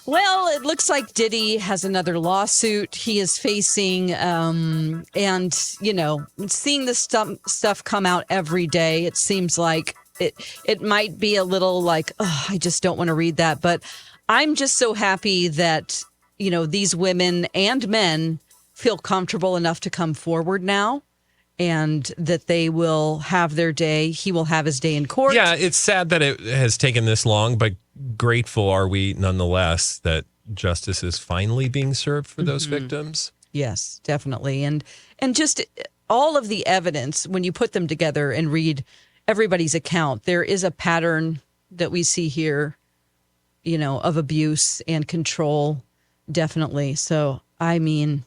Well, it looks like Diddy has another lawsuit he is facing. And, seeing this stuff come out every day, it seems like it might be a little like, oh, I just don't want to read that. But I'm just so happy that, these women and men feel comfortable enough to come forward now. And that they will have their day. He will have his day in court. Yeah, it's sad that it has taken this long, but grateful are we nonetheless that justice is finally being served for those victims. Yes, definitely. And just all of the evidence, when you put them together and read everybody's account, there is a pattern that we see here, of abuse and control, definitely. So, I mean,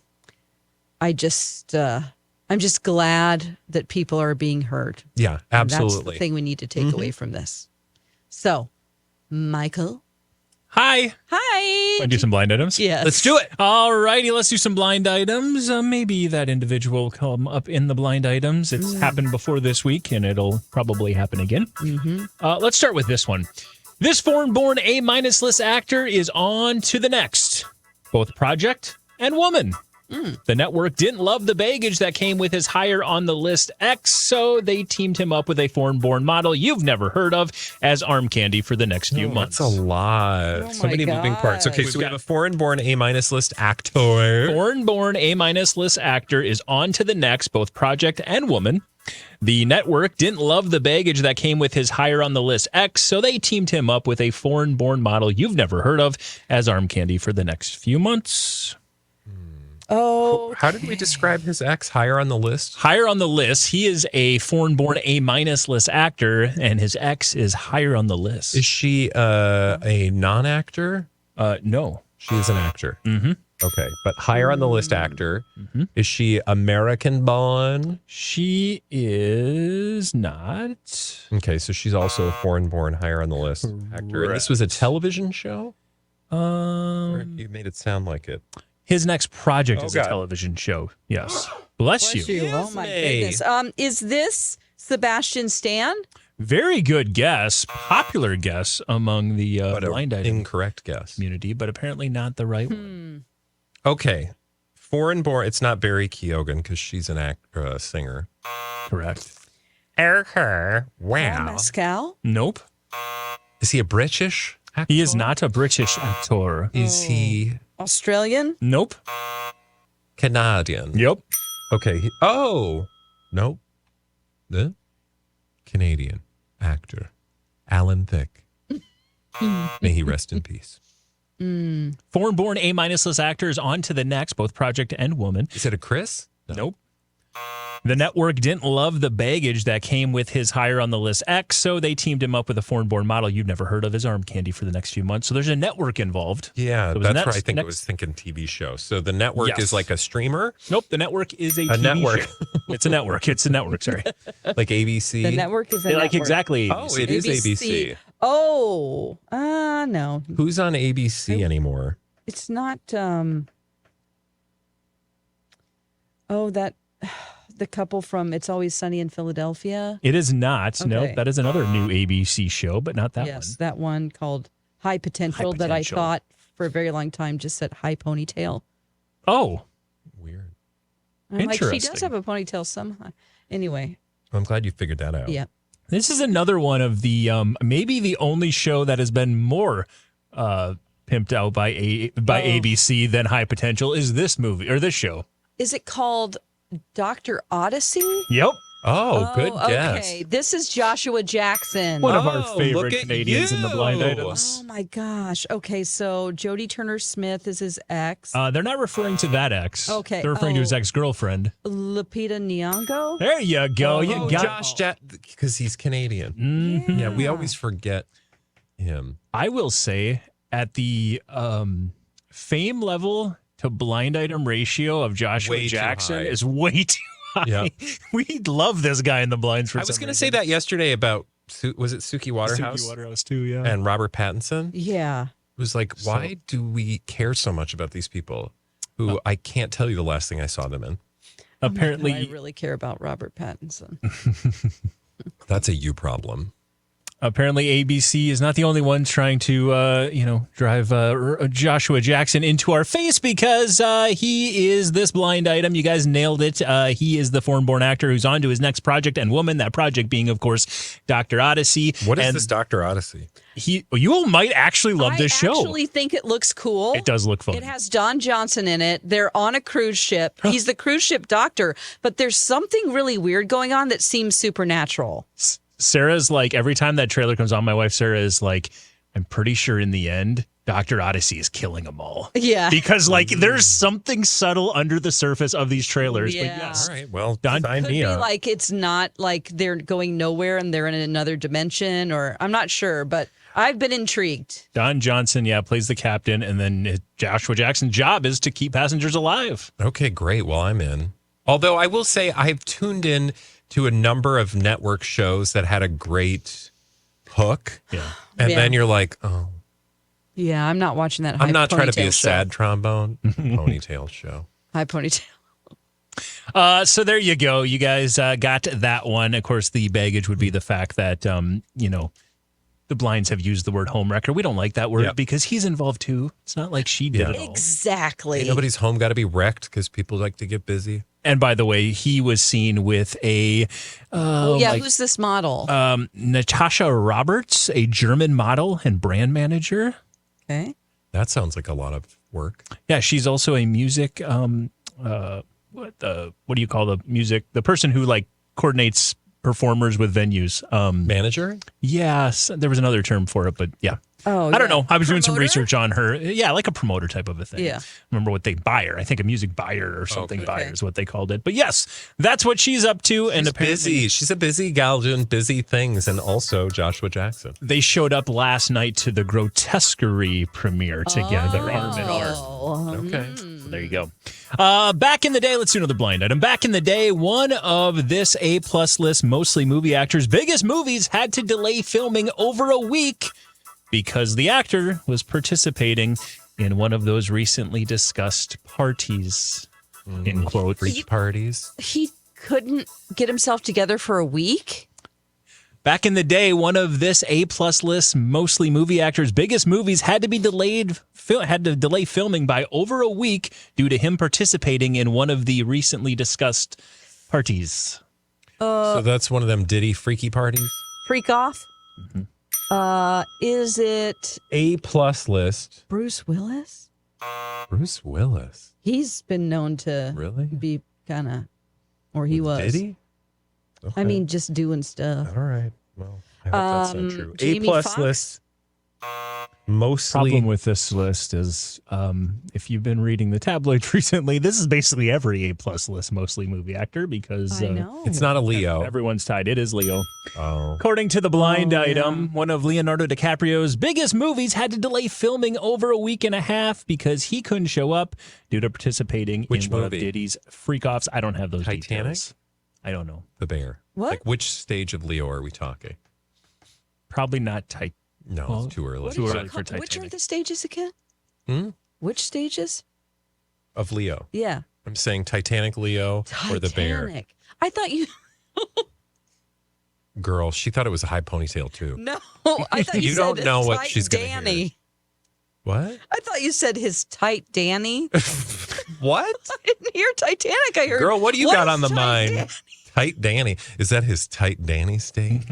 I'm just glad that people are being heard. Yeah, absolutely. And that's the thing we need to take away from this. So, Michael. Hi. Hi. Want to do some blind items? Yes. Let's do it. All righty, let's do some blind items. Maybe that individual will come up in the blind items. It's happened before this week, and it'll probably happen again. Let's start with this one. This foreign-born A-list actor is on to the next. Both project and woman. The network didn't love the baggage that came with his higher on the list ex, so they teamed him up with a foreign-born model you've never heard of as arm candy for the next few months. That's a lot. So many moving parts. Okay, so we have a foreign-born A-list actor. Foreign-born A-list actor is on to the next, both project and woman. The network didn't love the baggage that came with his higher on the list ex, so they teamed him up with a foreign-born model you've never heard of as arm candy for the next few months. Oh, how did we describe his ex? Higher on the list? Higher on the list. He is a foreign-born A-list actor, and his ex is higher on the list. Is she a non-actor? No. She is an actor. Mm-hmm. Okay, but higher on the list actor. Mm-hmm. Is she American-born? She is not. Okay, so she's also a foreign-born, higher on the list actor. And this was a television show? You made it sound like it. His next project is a television show. Yes. Bless you. Oh, my goodness. Is this Sebastian Stan? Very good guess. Popular guess among the blind item incorrect guess community, but apparently not the right one. Okay. Foreign-born. It's not Barry Keoghan because she's an singer. Correct. Erica. Wow. Mescal? Nope. Is he a British actor? He is not a British actor. Is he... Australian? Nope. Canadian? Yep. Okay. Nope. The Canadian actor, Alan Thicke. May he rest in peace. Foreign-born A-list actor is on to the next, both project and woman. Is it a Chris? No. Nope. The network didn't love the baggage that came with his higher on the list ex, so they teamed him up with a foreign-born model you've never heard of as arm candy for the next few months. So there's a network involved. Yeah, that's where I think it was thinking TV show. So the network is like a streamer? Nope, the network is a TV network. show. It's a network. It's a network, sorry. Like ABC? The network is a network. Like exactly ABC. Oh, it is ABC. Oh, no. Who's on ABC anymore? It's not, the couple from It's Always Sunny in Philadelphia. It is not. Okay. No, that is another new ABC show, but not that one. Yes, that one called High Potential, that I thought for a very long time just said High Ponytail. Oh. Weird. I'm like, she does have a ponytail somehow. Anyway. I'm glad you figured that out. Yeah. This is another one of the, maybe the only show that has been more pimped out by ABC than High Potential is this movie, or this show. Is it called Dr. Odyssey? Yep. Oh, good guess. Okay, this is Joshua Jackson. One of our favorite Canadians in the blind items. Oh my gosh. Okay, so Jodie Turner-Smith is his ex. They're not referring to that ex. Okay. They're referring to his ex-girlfriend. Lupita Nyong'o? There you go. You got Josh, because he's Canadian. Mm-hmm. Yeah, we always forget him. I will say at the fame level to blind item ratio of Joshua Jackson is way too high. Yeah. We love this guy in the blinds for some reason. I was going to say that yesterday about, was it Suki Waterhouse? Suki Waterhouse too, yeah. And Robert Pattinson? Yeah. It was like, why do we care so much about these people who I can't tell you the last thing I saw them in? Apparently. I really care about Robert Pattinson. That's a you problem. Apparently, ABC is not the only one trying to, drive Joshua Jackson into our face because he is this blind item. You guys nailed it. He is the foreign-born actor who's on to his next project and woman. That project being, of course, Dr. Odyssey. What is this Dr. Odyssey? You might actually love this show. I actually think it looks cool. It does look fun. It has Don Johnson in it. They're on a cruise ship. He's the cruise ship doctor, but there's something really weird going on that seems supernatural. Sarah's like, every time that trailer comes on, my wife Sarah is like, I'm pretty sure in the end, Dr. Odyssey is killing them all. Yeah. Because there's something subtle under the surface of these trailers. Yeah. But yes. All right, well, Don, sign Could me be up. like it's not like they're going nowhere and they're in another dimension, or I'm not sure, but I've been intrigued. Don Johnson, plays the captain, and then Joshua Jackson's job is to keep passengers alive. Okay, great. Well, I'm in. Although I will say I've tuned in to a number of network shows that had a great hook. Yeah. And Yeah. then you're like, oh, Yeah, I'm not watching that. I'm not trying to be ponytail a show. sad trombone ponytail show. High ponytail. So there you go. You guys got that one. Of course, the baggage would be the fact that, the blinds have used the word homewrecker. We don't like that word because he's involved too. It's not like she did it all. Exactly. Ain't nobody's home got to be wrecked because people like to get busy. And by the way, he was seen with a who's this model? Natasha Roberts, a German model and brand manager. Okay. That sounds like a lot of work. Yeah, she's also a music. What do you call the music? The person who coordinates performers with venues. Manager? Yes, there was another term for it, but yeah. Oh, I don't know. I was doing some Promoter? research on her. Yeah, like a promoter type of a thing. Yeah. Remember what they buyer? I think a music buyer or something. Okay. Buyer is what they called it. But yes, that's what she's up to. And She's apparently busy. She's a busy gal doing busy things. And also Joshua Jackson. they showed up last night to the Grotesquerie premiere together. Arm in arm. Oh, Okay. So there you go. Back in the day, let's do another blind item. Back in the day, one of this A-plus list, mostly movie actors' biggest movies had to delay filming over a week because the actor was participating in one of those recently discussed parties, in quotes. Freak parties. he couldn't get himself together for a week? Back in the day, one of this A-plus list, mostly movie actors' biggest movies had to delay filming by over a week due to him participating in one of the recently discussed parties. So that's one of them Diddy freaky parties. Freak off? Is it A-plus list. Bruce Willis? Bruce Willis. He's been known to Really? be kind of, or he was. Diddy? Okay. I mean, just doing stuff. All right. Well, I hope that's not true. Jamie A-plus Foxx? list. Mostly. Problem with this list is if you've been reading the tabloids recently, this is basically every A-plus list, mostly movie actor, because I know. It's not a Leo. everyone's tied. It is Leo. Oh. According to the blind Oh, item, one of Leonardo DiCaprio's biggest movies had to delay filming over a week and a half because he couldn't show up due to participating Which in one of movie? Diddy's freak-offs. I don't have those Titanic? details. I don't know. The bear. What? Like, which stage of Leo are we talking? Probably not Titanic. No, Well, it's too early. too early for Which are Titanic. the stages again? Hmm? Which stages? Of Leo. Yeah. I'm saying Titanic Leo or the bear. Titanic. I thought you. Girl, she thought it was a high ponytail too. No, I thought you, You said don't know what tight she's gonna hear. Danny. What? I thought you said his tight Danny. What? I didn't hear Titanic. I heard. Girl, what do you got is on the tight mind? Danny? Tight Danny. Is that his Tight Danny stage?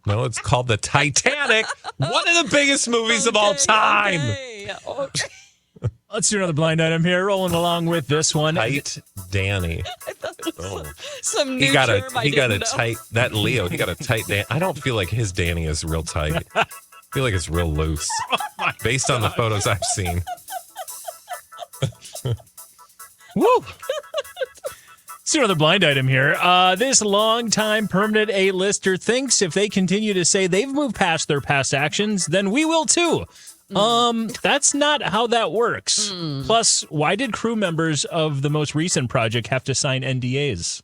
No, it's called the Titanic. One of the biggest movies of all time. Okay. Let's do another blind item here. Rolling along with this one. Tight Danny. I thought it was Oh. some new He got term I a didn't know. tight that Leo. He got a tight Dan. I don't feel like his Danny is real tight. I feel like it's real loose, based on the photos I've seen. Woo! Let's do another blind item here. This longtime permanent A-lister thinks if they continue to say they've moved past their past actions, then we will too. That's not how that works. Plus, why did crew members of the most recent project have to sign NDAs?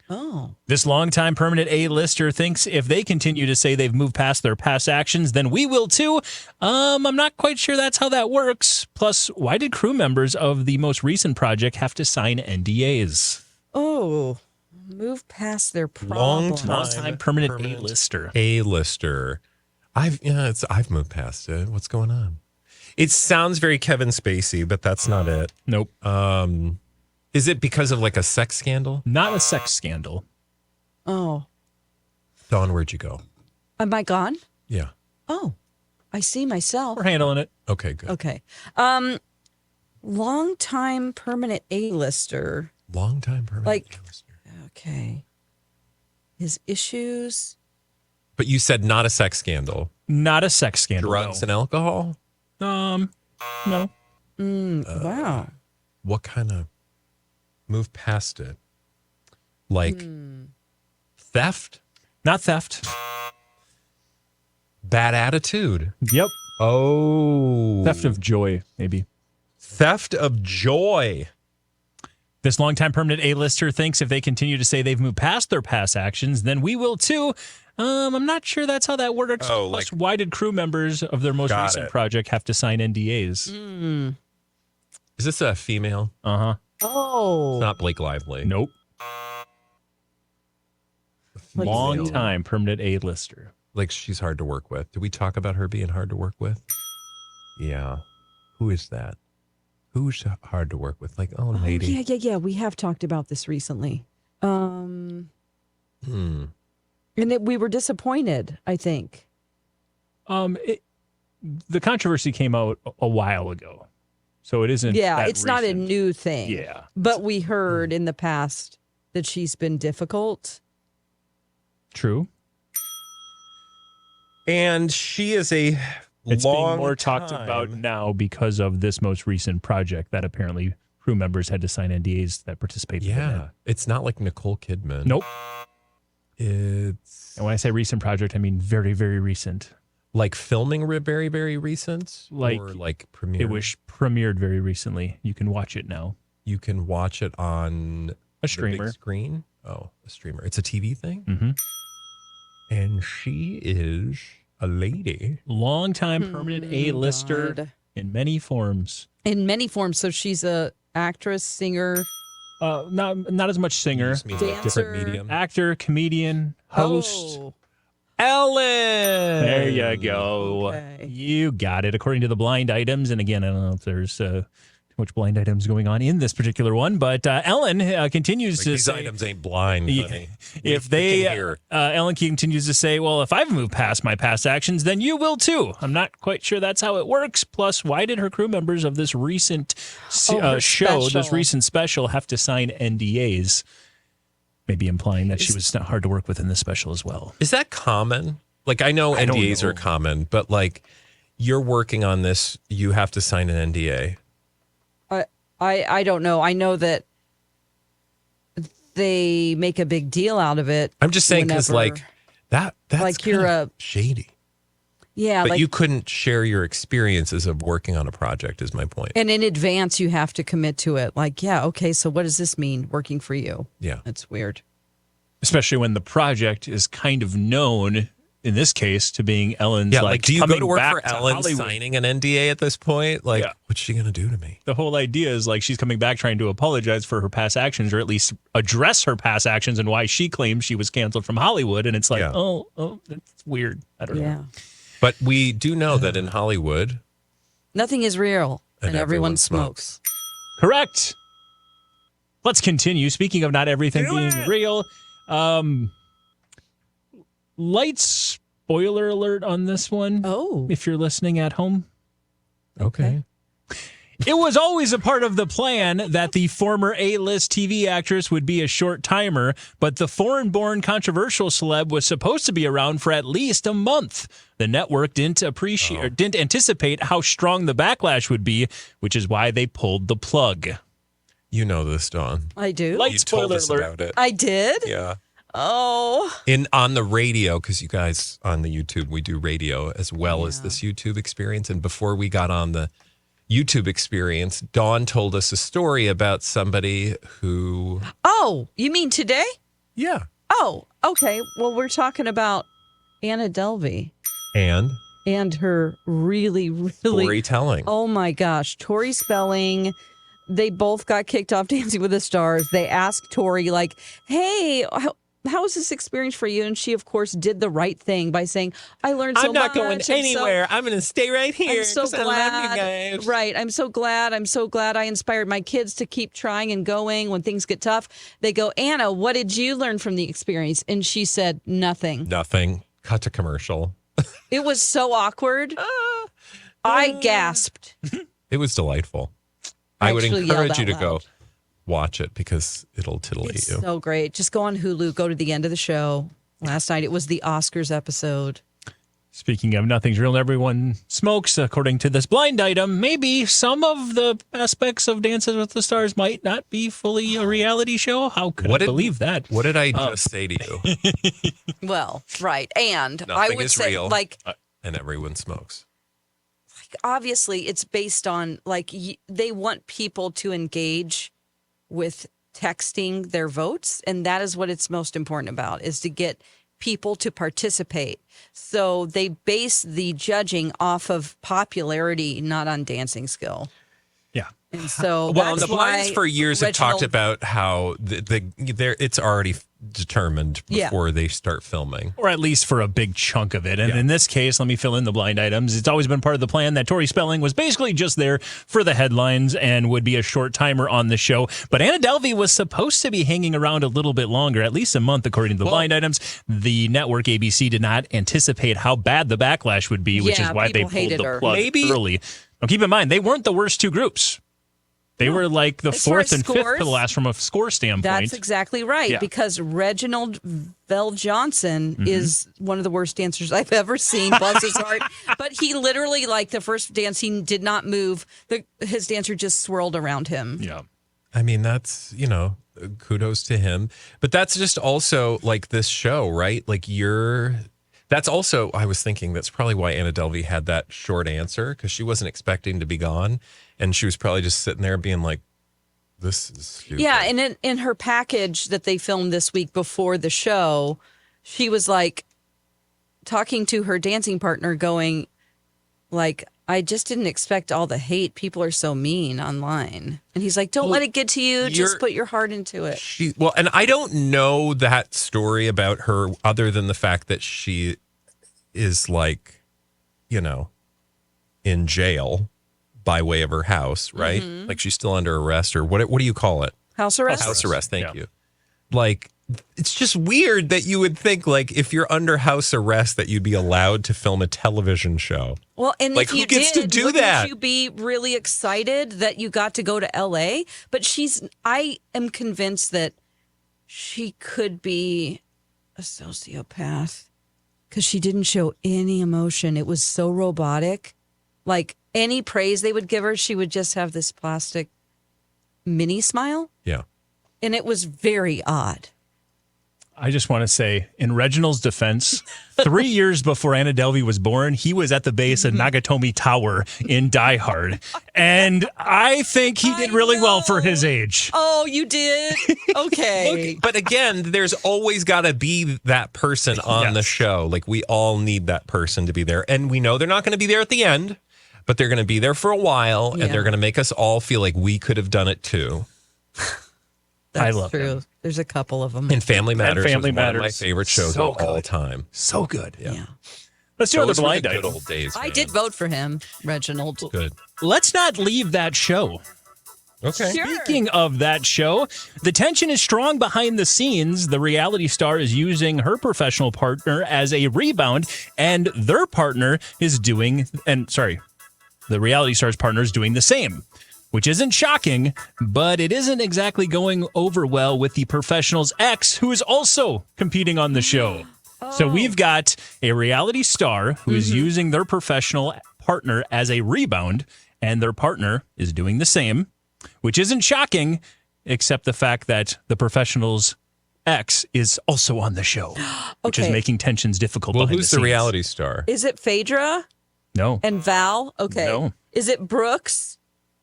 Oh. This longtime permanent A-lister thinks if they continue to say they've moved past their past actions, then we will too. I'm not quite sure that's how that works. Plus, why did crew members of the most recent project have to sign NDAs? Oh. Move past their Long problems. Long-time permanent A-lister. A-lister. I've moved past it. What's going on? It sounds very Kevin Spacey, but that's not it. Nope. Is it because of like a sex scandal? Not a sex scandal. Oh, Dawn, where'd you go? am I gone? Yeah. Oh, I see myself. We're handling it. Okay, good. Okay. Long-time permanent A-lister. Long time permanent Like- A-lister. Okay. His issues. But you said not a sex scandal. Not a sex scandal. Drugs and alcohol? No. Wow. What kind of move past it? Like theft? Not theft. Bad attitude? Yep. Oh. Theft of joy, maybe. Theft of joy. This longtime permanent A-lister thinks if they continue to say they've moved past their past actions, then we will too. I'm not sure that's how that works. Oh, Plus, like- why did crew members of their most Got recent it. project have to sign NDAs? Is this a female? Uh-huh. Oh. It's not Blake Lively. Nope. Like- Long-time permanent A-lister. Like she's hard to work with. Did we talk about her being hard to work with? Yeah. Who is that? Who's hard to work with? Like, oh, lady. Yeah. We have talked about this recently. And we were disappointed, I think. The controversy came out a while ago, so it isn't. Yeah, that it's not a recent. new thing. Yeah. But we heard in the past that she's been difficult. True. And she is a It's long being more talked about time- now because of this most recent project that apparently crew members had to sign NDAs that participated in it. Yeah. It's not like Nicole Kidman. Nope. It's And when I say recent project, I mean very, very recent. like filming very, very recent? Like, or like premiere? It was premiered very recently. You can watch it now. You can watch it on A the big streamer. screen. Oh, a streamer. It's a TV thing? Mm-hmm. And she is a lady. Longtime permanent A-lister God. in many forms. In many forms. So she's a actress, singer. Not as much singer. Just means like different Dancer. medium. Actor, comedian, host. Oh. Ellen. There you go. Okay. You got it. According to the blind items, and again, I don't know if there's too much blind items going on in this particular one, but Ellen continues Like to these say, items ain't blind, honey. if We they, can hear. Ellen continues to say, well, if I've moved past my past actions, then you will too. I'm not quite sure that's how it works. Plus, why did her crew members of this recent her show, this special. recent special, have to sign NDAs? Maybe implying that she was not hard to work with in this special as well. Is that common? Like, I know I don't NDAs know. are common, but like you're working on this, you have to sign an NDA. I don't know. I know that they make a big deal out of it. I'm just saying because whenever- like that's Like you're kinda a- shady. Yeah, But like you couldn't share your experiences of working on a project is my point. and in advance you have to commit to it. Like, yeah, okay, so what does this mean working for you? Yeah. That's weird. Especially when the project is kind of known, in this case, to being Ellen's. Yeah, like do you go coming to work back for to Ellen Hollywood. signing an NDA at this point? Like, Yeah. what's she gonna do to me? The whole idea is like she's coming back trying to apologize for her past actions, or at least address her past actions and why she claims she was canceled from Hollywood. And it's like, Yeah. oh, that's weird. I don't Yeah. know. But we do know that in Hollywood, Nothing is real and everyone smokes. Correct. Let's continue. Speaking of not everything being real, light spoiler alert on this one. Oh. If you're listening at home. okay. It was always a part of the plan that the former A-list TV actress would be a short timer, but the foreign-born controversial celeb was supposed to be around for at least a month. The network didn't anticipate how strong the backlash would be, which is why they pulled the plug. You know this, Dawn. I do. Light You told spoiler us alert. about it. I did? Yeah. Oh. On the radio, because you guys on the YouTube, we do radio as well as this YouTube experience. And before we got on the YouTube experience, Dawn told us a story about somebody who, Oh, you mean today? yeah, Oh, okay. Well, we're talking about Anna Delvey and and her really storytelling. oh my gosh, Tori Spelling, they both got kicked off Dancing with the Stars. They asked Tori, like, hey, how was this experience for you? And she, of course, did the right thing by saying, I learned so much. I'm not going anywhere. I'm going to stay right here. I'm so glad. I love you guys. Right. I'm so glad I inspired my kids to keep trying and going when things get tough. They go, Anna, what did you learn from the experience? And she said, nothing. Nothing. Cut to commercial. It was so awkward. I gasped. It was delightful. I would encourage you to go watch it because it'll titillate you. So great. Just go on Hulu, go to the end of the show. Last night it was the Oscars episode. Speaking of nothing's real and everyone smokes, according to this blind item, maybe some of the aspects of Dances with the Stars might not be fully a reality show. How could I believe that? What did I just say to you? Well, right. And Nothing I would is say, real, like, and everyone smokes. obviously it's based on, like, they want people to engage with texting their votes, and that is what it's most important about, is to get people to participate. So they base the judging off of popularity, not on dancing skill. Yeah. And so Well, that's the Blinds why for years have talked Reginald- about how it's already determined before they start filming. Or at least for a big chunk of it. And in this case, let me fill in the blind items. It's always been part of the plan that Tori Spelling was basically just there for the headlines and would be a short timer on the show. But Anna Delvey was supposed to be hanging around a little bit longer, at least a month, according to the blind items. The network ABC did not anticipate how bad the backlash would be, which is why they pulled the plug early. Now, keep in mind, they weren't the worst two groups. They were like the fourth and fifth to the last from a score standpoint. That's exactly right, because Reginald Vell Johnson is one of the worst dancers I've ever seen, bless his heart. But he literally, like, the first dance, he did not move. His dancer just swirled around him. Yeah. I mean, that's, kudos to him. But that's just also like this show, right? Like that's also, I was thinking that's probably why Anna Delvey had that short answer, because she wasn't expecting to be gone. And she was probably just sitting there being like, this is stupid. Yeah, and in her package that they filmed this week before the show, she was like talking to her dancing partner going, like, I just didn't expect all the hate. People are so mean online. And he's like, don't let it get to you. Just put your heart into it. And I don't know that story about her other than the fact that she is like, in jail by way of her house, right? Mm-hmm. Like she's still under arrest, or what do you call it? House arrest? House arrest, thank you. Like, it's just weird that you would think, like, if you're under house arrest, that you'd be allowed to film a television show. Well, and like, if you who gets to do wouldn't that? you be really excited that you got to go to LA? But I am convinced that she could be a sociopath because she didn't show any emotion. It was so robotic. Like, any praise they would give her, she would just have this plastic mini smile. Yeah. And it was very odd. I just want to say, in Reginald's defense, 3 years before Anna Delvey was born, he was at the base of Nagatomi Tower in Die Hard. And I think he did really well for his age. Oh, you did? Okay. Look, but again, there's always got to be that person on the show. Like, we all need that person to be there. And we know they're not going to be there at the end, but they're going to be there for a while, and they're going to make us all feel like we could have done it too. That's I love true. him. There's a couple of them. And Family Matters was one of my Matters. favorite shows So of all good. time. So good. Yeah. Let's do other Those were blind the good item. old days. I man. did vote for him, Reginald. Good. Let's not leave that show. Okay. Speaking of that show, the tension is strong behind the scenes. The reality star is using her professional partner as a rebound, and their partner is the reality star's partner is doing the same, which isn't shocking, but it isn't exactly going over well with the professional's ex, who is also competing on the show. So we've got a reality star who is using their professional partner as a rebound, and their partner is doing the same, which isn't shocking, except the fact that the professional's ex is also on the show, which is making tensions difficult. Well, behind who's the the scenes. reality star? Is it Phaedra No, and Val? Okay. No. Is it Brooks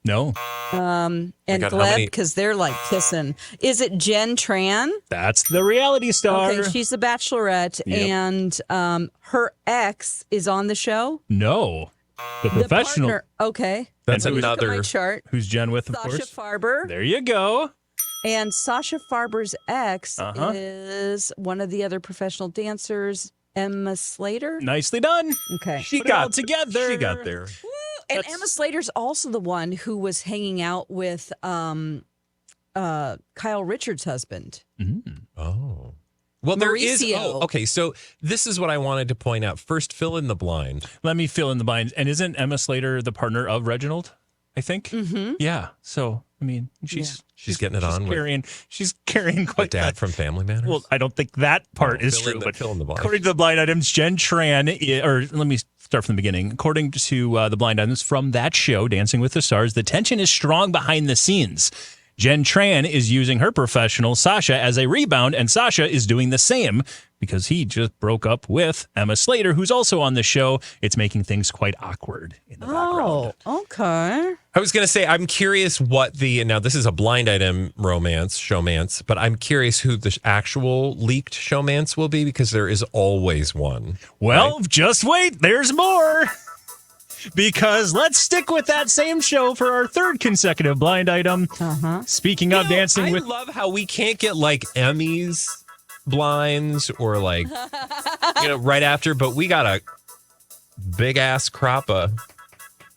no, and God, how Gleb? many- Because they're like kissing. Is it Jen Tran? that's the reality star. Okay, she's the Bachelorette, Yep. and her ex is on the show. No, The professional. partner. Okay. That's And who's- Look at my another. chart. Who's Jen with, of Sasha course? Farber. There you go. And Sasha Farber's ex Uh-huh. is one of the other professional dancers, Emma Slater. Nicely done. Okay. Put it all together. She got there. And That's- Emma Slater's also the one who was hanging out with Kyle Richards' husband. Oh. Well, there is. Mauricio. Oh, okay. So this is what I wanted to point out. First, fill in the blind. Let me fill in the blind. And isn't Emma Slater the partner of Reginald? I think. Mm-hmm. Yeah. So I mean, she's getting it on with carrying. She's carrying the quite dad that. from Family Matters. Well, I don't think that part is fill in true. the- But fill in the blind. according to the blind items, Jen Tran, or let me start from the beginning. According to the blind items from that show, Dancing with the Stars, the tension is strong behind the scenes. Jen Tran is using her professional Sasha as a rebound, and Sasha is doing the same because he just broke up with Emma Slater, who's also on the show. It's making things quite awkward in the background. Oh, okay. I was going to say, I'm curious what now this is a blind item showmance, but I'm curious who the actual leaked showmance will be because there is always one. Well, just wait. There's more. Because let's stick with that same show for our third consecutive blind item. Speaking of dancing I with... love how we can't get like Emmys blinds or like, right after, but we got a big ass crop of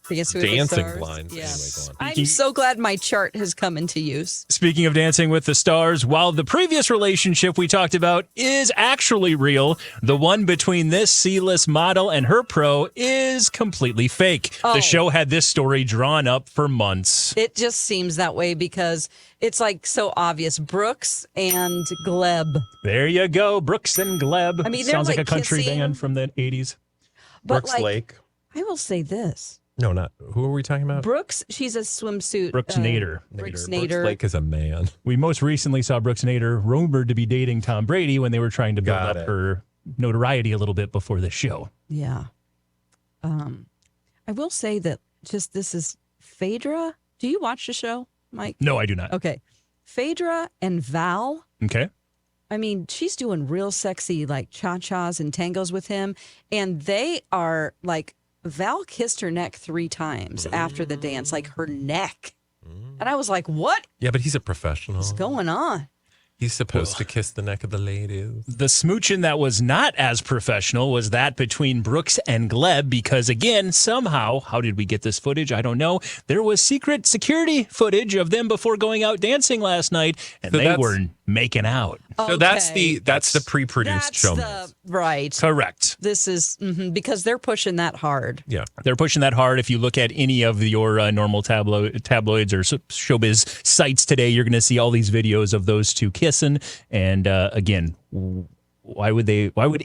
Dancing with the dancing Stars. blinds. Yeah. Anyway, go on. I'm so glad my chart has come into use. Speaking of Dancing with the Stars, while the previous relationship we talked about is actually real, the one between this C-list model and her pro is completely fake. Oh. The show had this story drawn up for months. It just seems that way because it's like so obvious. Brooks and Gleb. There you go, Brooks and Gleb. I mean, they're sounds like like a country kissing. band from the 80s. But Brooks like, Lake. I will say this. No, not. Who are we talking about? Brooks, she's a swimsuit. Brooks Nader. Brooks Brooks Nader. Lake is a man. We most recently saw Brooks Nader rumored to be dating Tom Brady when they were trying to build Got up it. her notoriety a little bit before the show. Yeah. I will say that this is Phaedra. Do you watch the show, Mike? No, I do not. Okay. Phaedra and Val. Okay. I mean, she's doing real sexy like cha-chas and tangos with him. And they are like, Val kissed her neck 3 times after the dance, like her neck. And I was like, what Yeah, but he's a professional. is going on? He's supposed to kiss the neck of the ladies. The smooching that was not as professional was that between Brooks and Gleb because, again, somehow, how did we get this footage? I don't know. There was secret security footage of them before going out dancing last night, and So they that's- were making out. So that's Okay. the pre-produced That's show. right. Correct. This is because they're pushing that hard. Yeah. They're pushing that hard. If you look at any of your normal tabloids or showbiz sites today, you're going to see all these videos of those two kissing. And again, why would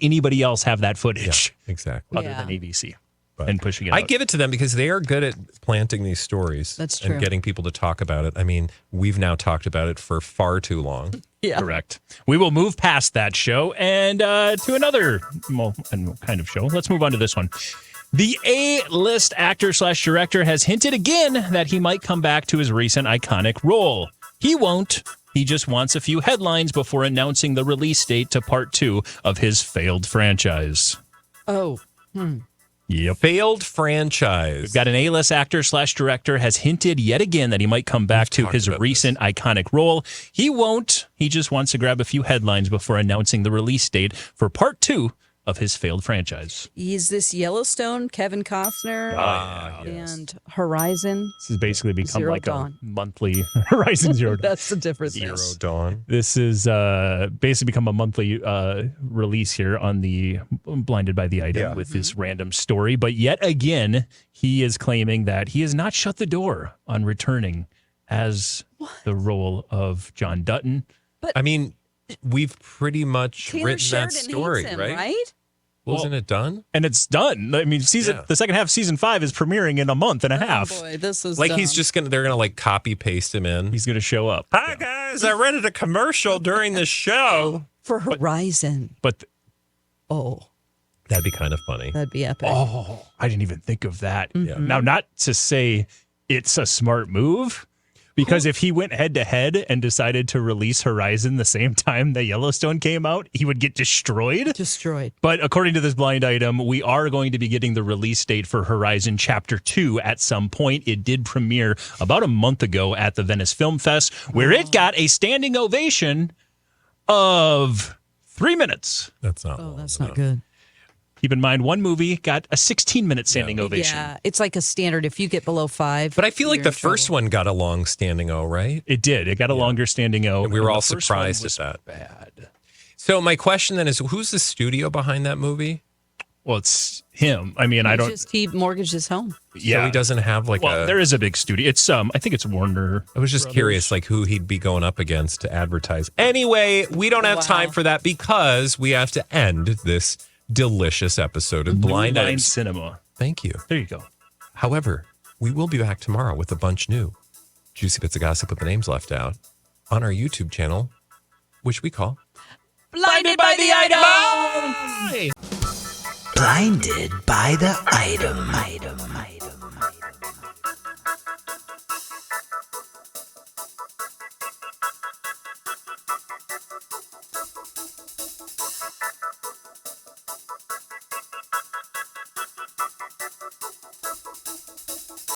anybody else have that footage Exactly. other Yeah. than ABC and pushing it I out? give it to them because they are good at planting these stories. That's true. And getting people to talk about it. I mean, we've now talked about it for far too long. Yeah. Correct. We will move past that show and to another kind of show. Let's move on to this one. The A-list actor/director has hinted again that he might come back to his recent iconic role. He won't. He just wants a few headlines before announcing the release date to part 2 of his failed franchise. Oh, Yep. Failed franchise. We've got an A-list actor/director has hinted yet again that he might come back to talked his about recent iconic role. He won't. He just wants to grab a few headlines before announcing the release date for part 2 of his failed franchise. is this Yellowstone, Kevin Costner, yes. and Horizon? This has basically become Zero like Dawn. a monthly Horizon Zero Dawn. That's the difference. Zero Dawn. This is basically become a monthly release here on the Blinded by the Item with this random story. But yet again, he is claiming that he has not shut the door on returning as the role of John Dutton. I mean, we've pretty much Taylor written Sheridan that story, hates him, right? Wasn't it done? And it's done. I mean, the second half of season 5 is premiering in a month and a half. Oh boy, this is Like dumb. they're gonna like copy paste him in. He's going to show up. Hi guys, I rented a commercial during the show. for Horizon. But That'd be kind of funny. That'd be epic. I didn't even think of that. Yeah. Now, not to say it's a smart move, Because if he went head to head and decided to release Horizon the same time that Yellowstone came out, he would get destroyed. But according to this blind item, we are going to be getting the release date for Horizon Chapter 2 at some point. It did premiere about a month ago at the Venice Film Fest, where it got a standing ovation of 3 minutes. That's not. Oh, that's not good. Keep in mind, one movie got a 16-minute standing ovation. Yeah, it's like a standard. If you get below 5. But I feel like you're the in trouble. first one got a long standing O, right? It did. It got a longer standing O. And we were all the first surprised one was at that. Bad. So my question then is, who's the studio behind that movie? Well, it's him. I mean, I don't. He mortgaged his home. Yeah, So he doesn't have like well, there is a big studio. It's I think it's Warner. I was just Brothers. curious, like who he'd be going up against to advertise. Anyway, we don't have time for that because we have to end this delicious episode of Blind Line Items. Cinema. Thank you. There you go. However, we will be back tomorrow with a bunch new juicy bits of gossip with the names left out on our YouTube channel, which we call Blinded by the item. Bye! Blinded by the item.